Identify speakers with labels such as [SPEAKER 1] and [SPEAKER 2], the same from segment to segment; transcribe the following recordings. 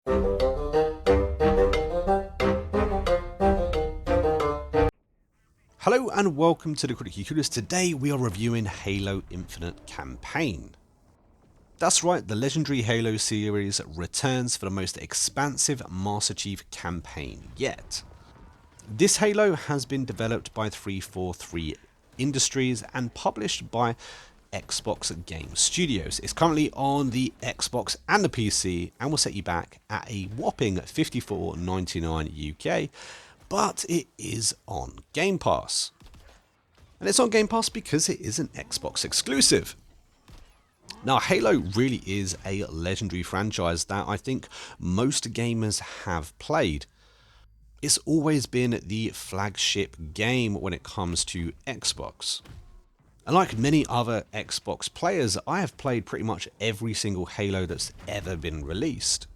[SPEAKER 1] Hello and welcome to the Critically Clueless. Today we are reviewing Halo Infinite Campaign. That's right, the legendary Halo series returns for the most expansive Master Chief campaign yet. This Halo has been developed by 343 Industries and published by Xbox Game Studios. It's currently on the Xbox and the PC and will set you back at a whopping $54.99 UK, but it is on Game Pass. And it's on Game Pass because it is an Xbox exclusive. Now, Halo really is a legendary franchise that I think most gamers have played. It's always been the flagship game when it comes to Xbox. And like many other Xbox players, I have played pretty much every single Halo that's ever been released.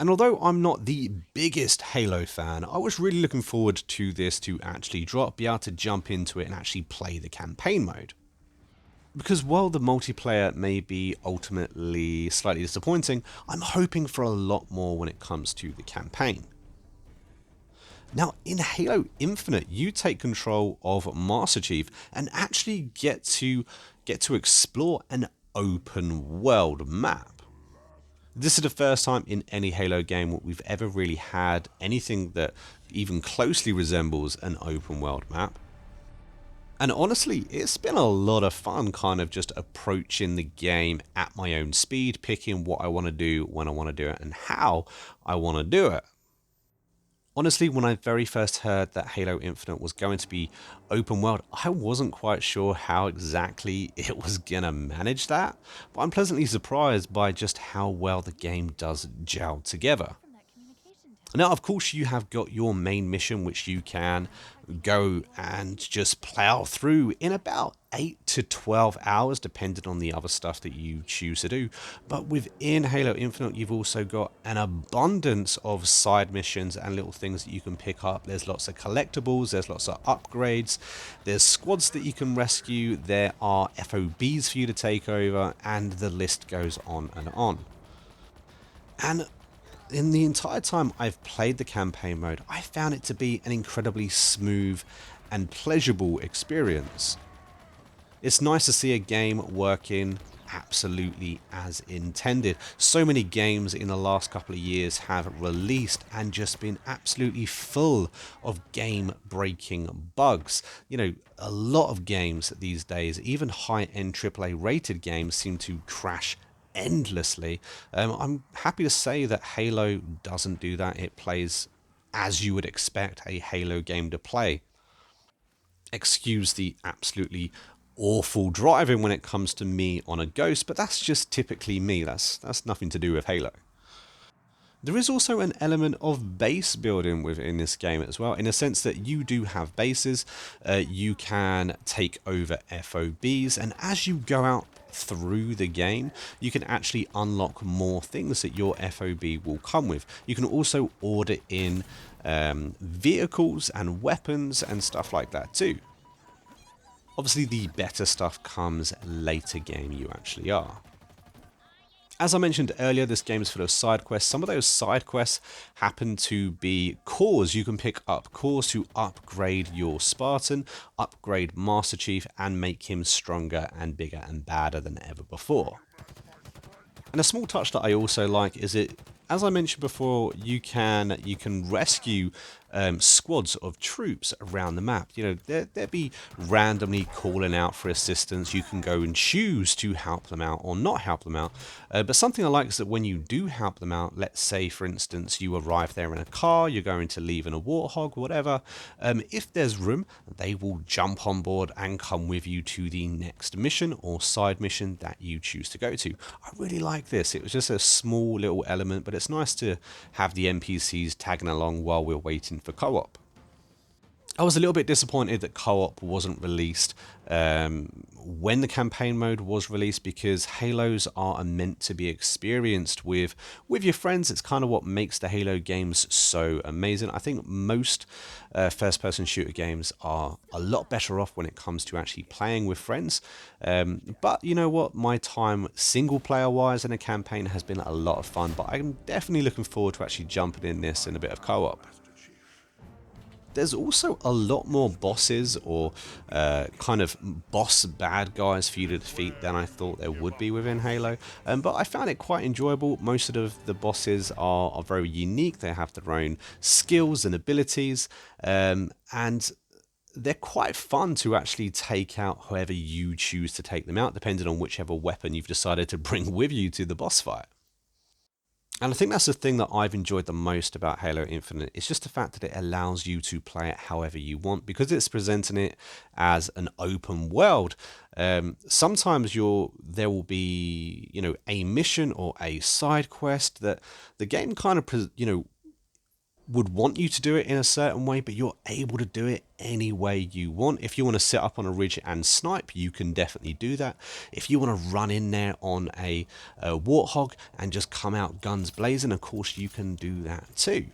[SPEAKER 1] And although I'm not the biggest Halo fan, I was really looking forward to this to actually drop, be able to jump into it and actually play the campaign mode. Because while the multiplayer may be ultimately slightly disappointing, I'm hoping for a lot more when it comes to the campaign. Now, in Halo Infinite, you take control of Master Chief and actually get to explore an open world map. This is the first time in any Halo game we've ever really had anything that even closely resembles an open world map. And honestly, it's been a lot of fun kind of just approaching the game at my own speed, picking what I want to do, when I want to do it, and how I want to do it. Honestly, when I very first heard that Halo Infinite was going to be open world, I wasn't quite sure how exactly it was going to manage that, but I'm pleasantly surprised by just how well the game does gel together. Now, of course, you have got your main mission, which you can go and just plow through in about 8 to 12 hours, depending on the other stuff that you choose to do. But within Halo Infinite, you've also got an abundance of side missions and little things that you can pick up. There's lots of collectibles, there's lots of upgrades, there's squads that you can rescue, there are FOBs for you to take over, and the list goes on and on. And in the entire time I've played the campaign mode, I found it to be an incredibly smooth and pleasurable experience. It's nice to see a game working absolutely as intended. So many games in the last couple of years have released and just been absolutely full of game-breaking bugs. You know, a lot of games these days, even high-end AAA rated games, seem to crash endlessly. I'm happy to say that Halo doesn't do that. It plays as you would expect a Halo game to play. Excuse the absolutely awful driving when it comes to me on a Ghost, but that's just typically me. That's nothing to do with Halo. There is also an element of base building within this game as well, in a sense that you do have bases, you can take over FOBs, and as you go out through the game, you can actually unlock more things that your FOB will come with. You can also order in vehicles and weapons and stuff like that too. Obviously, the better stuff comes later game you actually are. As I mentioned earlier, this game is full of side quests. Some of those side quests happen to be cores. You can pick up cores to upgrade your Spartan, upgrade Master Chief, and make him stronger and bigger and badder than ever before. And a small touch that I also like is as I mentioned before, you can rescue squads of troops around the map. You know, they'll be randomly calling out for assistance. You can go and choose to help them out or not help them out. But something I like is that when you do help them out, let's say, for instance, you arrive there in a car, you're going to leave in a Warthog, whatever. If there's room, they will jump on board and come with you to the next mission or side mission that you choose to go to. I really like this. It was just a small little element, but it's nice to have the NPCs tagging along while we're waiting for co-op. I was a little bit disappointed that co-op wasn't released when the campaign mode was released, because Halos are meant to be experienced with your friends. It's kind of what makes the Halo games so amazing. I think most first-person shooter games are a lot better off when it comes to actually playing with friends. But you know what? My time single-player wise in a campaign has been a lot of fun, but I'm definitely looking forward to actually jumping in this in a bit of co-op. There's also a lot more bosses or kind of boss bad guys for you to defeat than I thought there would be within Halo. But I found it quite enjoyable. Most of the bosses are very unique. They have their own skills and abilities, and they're quite fun to actually take out however you choose to take them out, depending on whichever weapon you've decided to bring with you to the boss fight. And I think that's the thing that I've enjoyed the most about Halo Infinite. It's just the fact that it allows you to play it however you want, because it's presenting it as an open world. Sometimes there will be, a mission or a side quest that the game kind of, would want you to do it in a certain way, but you're able to do it any way you want. If you want to sit up on a ridge and snipe, you can definitely do that. If you want to run in there on a warthog and just come out guns blazing, of course you can do that too.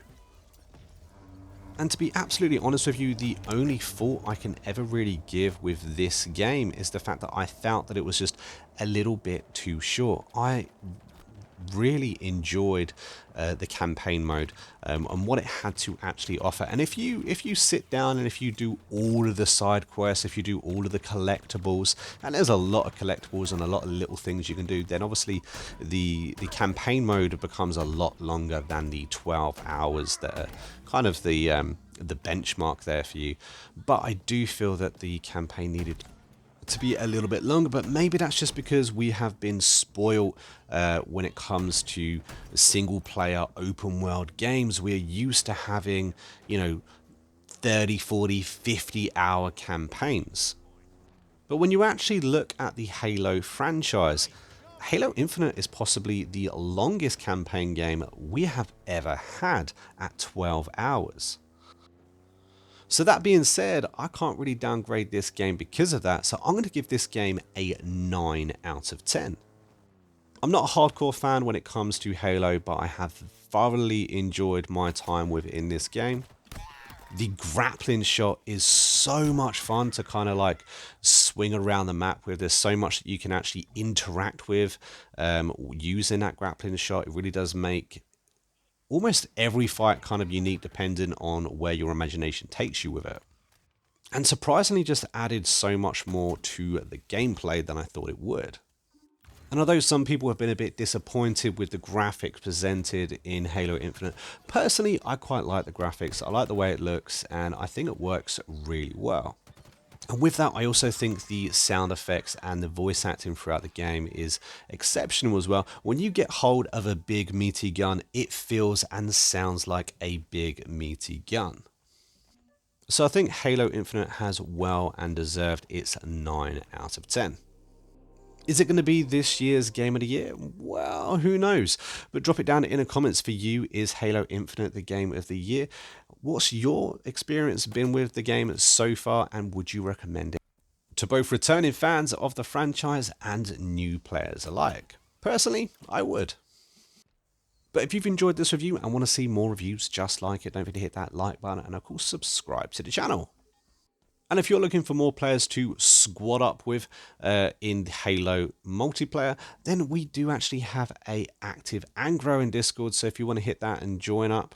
[SPEAKER 1] And to be absolutely honest with you, the only fault I can ever really give with this game is the fact that I felt that it was just a little bit too short. I really enjoyed the campaign mode and what it had to actually offer. And if you sit down and if you do all of the side quests, if you do all of the collectibles, and there's a lot of collectibles and a lot of little things you can do, then obviously the campaign mode becomes a lot longer than the 12 hours that are kind of the benchmark there for you. But I do feel that the campaign needed to be a little bit longer, but maybe that's just because we have been spoiled when it comes to single player open world games. We're used to having 30, 40, 50-hour campaigns. But when you actually look at the Halo franchise, Halo Infinite is possibly the longest campaign game we have ever had at 12 hours. So that being said, I can't really downgrade this game because of that, so I'm going to give this game a 9 out of 10. I'm not a hardcore fan when it comes to Halo, but I have thoroughly enjoyed my time within this game. The grappling shot is so much fun to kind of like swing around the map with. There's so much that you can actually interact with using that grappling shot. It really does make almost every fight kind of unique depending on where your imagination takes you with it. And surprisingly just added so much more to the gameplay than I thought it would. And although some people have been a bit disappointed with the graphics presented in Halo Infinite, personally I quite like the graphics. I like the way it looks and I think it works really well. And with that, I also think the sound effects and the voice acting throughout the game is exceptional as well. When you get hold of a big meaty gun, it feels and sounds like a big meaty gun. So I think Halo Infinite has well and deserved its 9 out of 10. Is it going to be this year's Game of the Year? Well, who knows? But drop it down in the comments for you. Is Halo Infinite the Game of the Year? What's your experience been with the game so far, and would you recommend it to both returning fans of the franchise and new players alike? Personally, I would. But if you've enjoyed this review and want to see more reviews just like it, don't forget to hit that like button and of course subscribe to the channel. And if you're looking for more players to squad up with in Halo multiplayer, then we do actually have a active and growing Discord. So if you want to hit that and join up,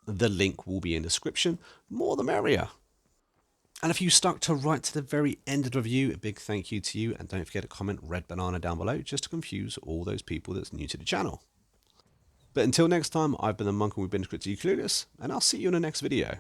[SPEAKER 1] the link will be in the description. More the merrier. And if you stuck to right to the very end of the review, a big thank you to you. And don't forget to comment red banana down below just to confuse all those people that's new to the channel. But until next time, I've been the Monk and we've been Critically Clueless, and I'll see you in the next video.